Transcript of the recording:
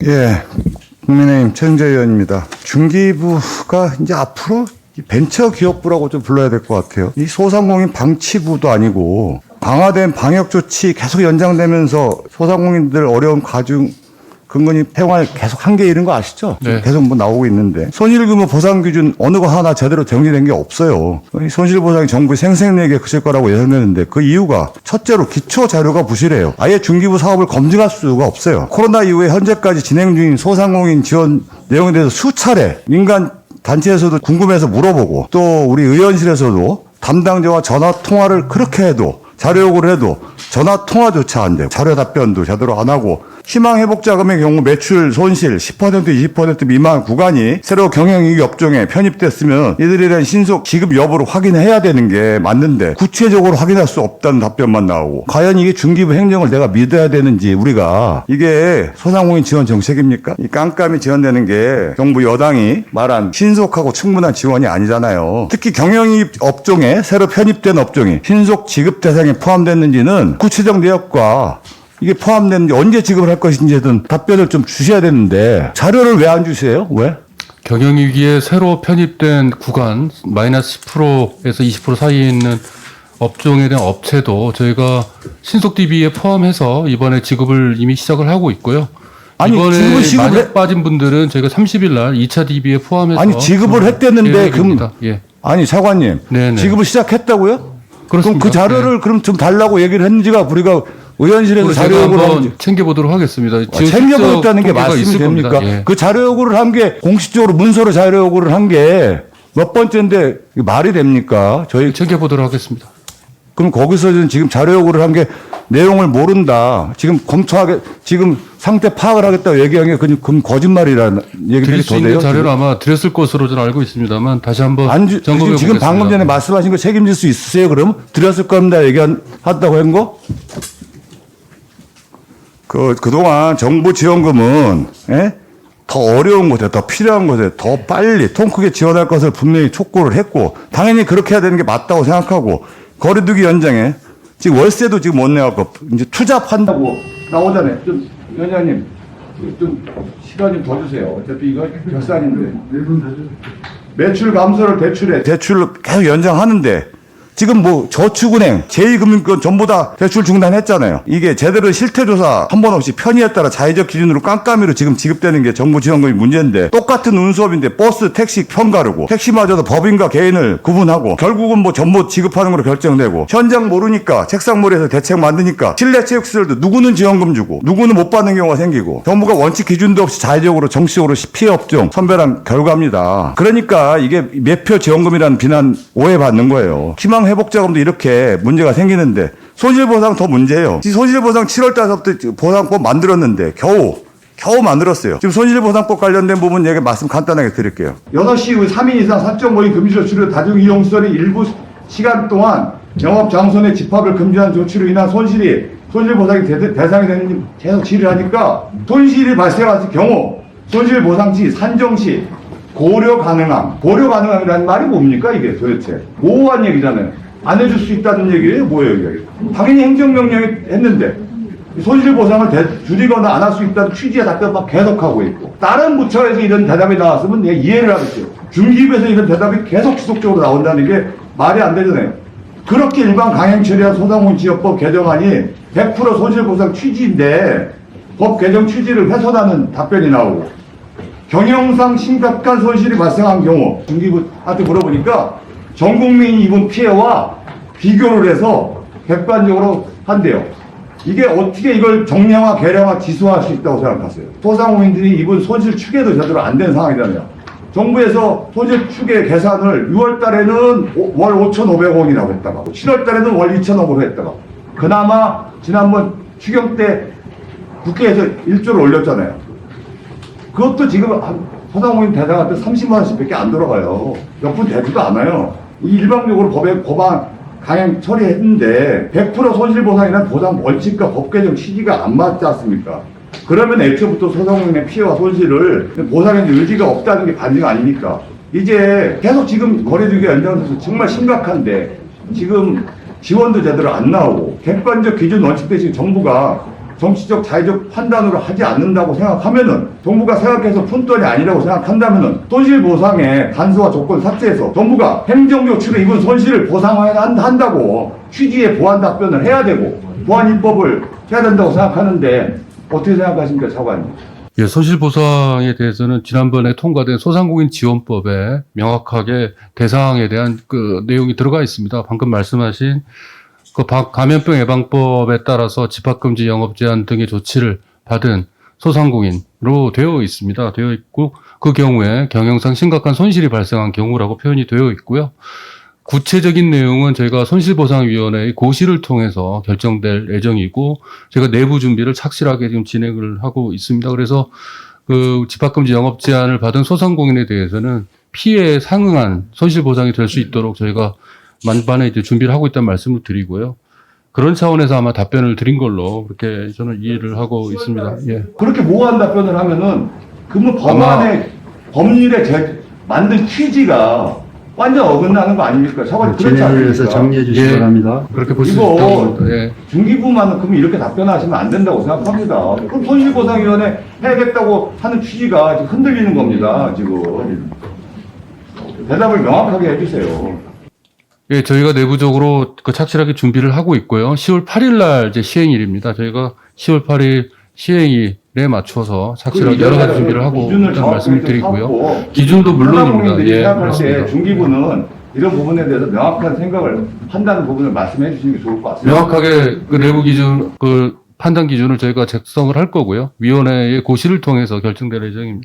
예, 국민의힘 최승재 의원입니다. 중기부가 이제 앞으로 벤처기업부라고 좀 불러야 될 것 같아요. 이 소상공인 방치부도 아니고 강화된 방역조치 계속 연장되면서 소상공인들 어려운 가중 근근히 생활 계속 한계 이른 거 아시죠? 네. 계속 뭐 나오고 있는데 손실규모 보상 기준 어느 거 하나 제대로 정리된 게 없어요. 이 손실보상이 정부의 생생내기에 그칠 거라고 예상되는데 그 이유가 첫째로 기초 자료가 부실해요. 아예 중기부 사업을 검증할 수가 없어요. 코로나 이후에 현재까지 진행 중인 소상공인 지원 내용에 대해서 수차례 민간 단체에서도 궁금해서 물어보고 또 우리 의원실에서도 담당자와 전화 통화를 그렇게 해도 자료 요구를 해도 전화 통화조차 안 되고 자료 답변도 제대로 안 하고 희망회복자금의 경우 매출 손실 10% 20% 미만 구간이 새로 경영이익 업종에 편입됐으면 이들에 대한 신속 지급 여부를 확인해야 되는 게 맞는데 구체적으로 확인할 수 없다는 답변만 나오고 과연 이게 중기부 행정을 내가 믿어야 되는지 우리가 이게 소상공인 지원 정책입니까? 이 깜깜이 지원되는 게 정부 여당이 말한 신속하고 충분한 지원이 아니잖아요. 특히 경영이익 업종에 새로 편입된 업종이 신속 지급 대상에 포함됐는지는 구체적 내역과 이게 포함됐는지 언제 지급을 할 것인지에 대한 답변을 좀 주셔야 되는데 자료를 왜 안 주세요? 왜? 경영위기에 새로 편입된 구간 마이너스 10%에서 20% 사이에 있는 업종에 대한 업체도 저희가 신속 DB에 포함해서 이번에 지급을 이미 시작을 하고 있고요. 아니, 이번에 지급을 만약 빠진 분들은 저희가 30일 날 2차 DB에 포함해서 아니 지급을 했댔는데 그럼 예. 아니 차관님 네네. 지급을 시작했다고요? 그렇습니다. 그럼 그 자료를 네. 그럼 좀 달라고 얘기를 했는지가 우리가 의원실에서 자료 제가 요구를 한번 챙겨보도록 하겠습니다. 챙겨보겠다는 게 말씀이 있을 됩니까? 겁니다. 예. 그 자료 요구를 한 게 공식적으로 문서로 자료 요구를 한 게 몇 번째인데 이게 말이 됩니까? 저희 챙겨보도록 하겠습니다. 그럼 거기서는 지금 자료 요구를 한 게 내용을 모른다. 지금 검토하게 지금 상태 파악을 하겠다고 얘기한 게 그럼 거짓말이라는 얘기들이 드릴 수 더 돼요. 있는 자료를 아마 드렸을 것으로 저는 알고 있습니다만 다시 한번 점검해 지금 보겠습니다. 방금 전에 말씀하신 거 책임질 수 있으세요? 그럼 드렸을 겁니다. 얘기한다고 한 거? 그동안 정부 지원금은, 예? 더 어려운 곳에, 더 필요한 곳에, 더 빨리, 통 크게 지원할 것을 분명히 촉구를 했고, 당연히 그렇게 해야 되는 게 맞다고 생각하고, 거리두기 연장에, 지금 월세도 지금 못 내갖고, 이제 투잡한다고 나오잖아요. 좀, 위원장님, 좀, 시간 좀 더 주세요. 어차피 이거 결산인데. 매출 감소를 대출로 계속 연장하는데, 지금 뭐 저축은행, 제2금융권 전부 다 대출 중단했잖아요. 이게 제대로 실태조사 한 번 없이 편의에 따라 자의적 기준으로 깜깜이로 지금 지급되는 게 정부 지원금이 문제인데 똑같은 운수업인데 버스, 택시 편가르고 택시마저도 법인과 개인을 구분하고 결국은 뭐 전부 지급하는 걸로 결정되고 현장 모르니까 책상머리에서 대책 만드니까 실내 체육시설도 누구는 지원금 주고 누구는 못 받는 경우가 생기고 정부가 원칙 기준도 없이 자의적으로 정치적으로 피해 업종 선별한 결과입니다. 그러니까 이게 매표 지원금이라는 비난 오해받는 거예요. 회복자금도 이렇게 문제가 생기는데 손실보상 더 문제예요. 손실보상 7월 달부터 보상법 만들었는데 겨우 만들었어요. 지금 손실보상법 관련된 부분 얘기 말씀 간단하게 드릴게요. 6시 이후 3인 이상 사적 모임 금지 조치로 다중이용시설의 일부 시간 동안 영업장소 내 집합을 금지한 조치로 인한 손실보상이 대상이 되는 계속 질의하니까 손실이 발생했을 경우 손실보상시 산정시 고려 가능함이라는 말이 뭡니까 이게 도대체 모호한 얘기잖아요. 안 해줄 수 있다는 얘기예요? 뭐예요 이게? 당연히 행정명령이 했는데 손실보상을 줄이거나 안 할 수 있다는 취지의 답변만 계속하고 있고 다른 부처에서 이런 대답이 나왔으면 내가 이해를 하겠어요. 중기부에서 이런 대답이 계속 지속적으로 나온다는 게 말이 안 되잖아요. 그렇게 일반 강행 처리한 소상공인 지역법 개정안이 100% 손실보상 취지인데 법 개정 취지를 훼손하는 답변이 나오고 경영상 심각한 손실이 발생한 경우 중기부한테 물어보니까 전 국민이 입은 피해와 비교를 해서 객관적으로 한대요. 이게 어떻게 이걸 정량화, 계량화, 지수화할 수 있다고 생각하세요? 소상공인들이 입은 손실 추계도 제대로 안 된 상황이잖아요. 정부에서 손실 추계 계산을 6월 달에는 월 5,500원이라고 했다가 7월 달에는 월 2,000원으로 했다가 그나마 지난번 추경 때 국회에서 1조를 올렸잖아요. 그것도 지금 소상공인 대상한테 30만 원씩 밖에 안 들어가요. 몇 푼 되지도 않아요. 일방적으로 법안 강행 처리했는데 100% 손실보상이라는 보상 원칙과 법 개정 취지가 안 맞지 않습니까? 그러면 애초부터 소상공인의 피해와 손실을 보상의 의지가 없다는 게 반증 아닙니까? 이제 계속 지금 거리두기가 연장돼서 정말 심각한데 지금 지원도 제대로 안 나오고 객관적 기준 원칙 대신 정부가 정치적 자의적 판단으로 하지 않는다고 생각하면은 정부가 생각해서 푼 돈이 아니라고 생각한다면은 손실보상의 간소화 조건 삭제해서 정부가 행정적 측에 입은 손실을 보상해야 한다고 취지의 보완 답변을 해야 되고 보완 입법을 해야 된다고 생각하는데 어떻게 생각하십니까, 차관님? 예, 손실보상에 대해서는 지난번에 통과된 소상공인 지원법에 명확하게 대상에 대한 그 내용이 들어가 있습니다. 방금 말씀하신 그 감염병 예방법에 따라서 집합금지 영업 제한 등의 조치를 받은 소상공인으로 되어 있습니다. 되어 있고 그 경우에 경영상 심각한 손실이 발생한 경우라고 표현이 되어 있고요. 구체적인 내용은 저희가 손실보상위원회의 고시를 통해서 결정될 예정이고 저희가 내부 준비를 착실하게 지금 진행을 하고 있습니다. 그래서 그 집합금지 영업 제한을 받은 소상공인에 대해서는 피해에 상응한 손실보상이 될 수 있도록 저희가 만반에 이제 준비를 하고 있다는 말씀을 드리고요. 그런 차원에서 아마 답변을 드린 걸로 그렇게 저는 이해를 하고 있습니다. 예. 그렇게 모호한 답변을 하면은 그러면 법안의 법률에 만든 취지가 완전 어긋나는 거 아닙니까? 차관님 그렇지 진행을 위해서 않습니까? 정리해 주시기 예. 바랍니다. 그렇게 볼 수 이거 있다고 봅니다. 예. 중기부만은 그럼 이렇게 답변하시면 안 된다고 생각합니다. 그럼 손실보상위원회 해야겠다고 하는 취지가 지금 흔들리는 겁니다. 지금 대답을 명확하게 해주세요. 예, 저희가 내부적으로 그 착실하게 준비를 하고 있고요. 10월 8일 날 이제 시행일입니다. 저희가 10월 8일 시행일에 맞춰서 착실하게 여러 가지 준비를 하고 기준을 있다는 말씀을 드리고요. 잡고 기준도 물론입니다. 소상공인들이 예, 생각할 때 그렇습니다. 중기부는 이런 부분에 대해서 명확한 생각을 한다는 부분을 말씀해 주시는 게 좋을 것 같습니다. 명확하게 그 내부 기준, 그 판단 기준을 저희가 작성을 할 거고요. 위원회의 고시를 통해서 결정될 예정입니다.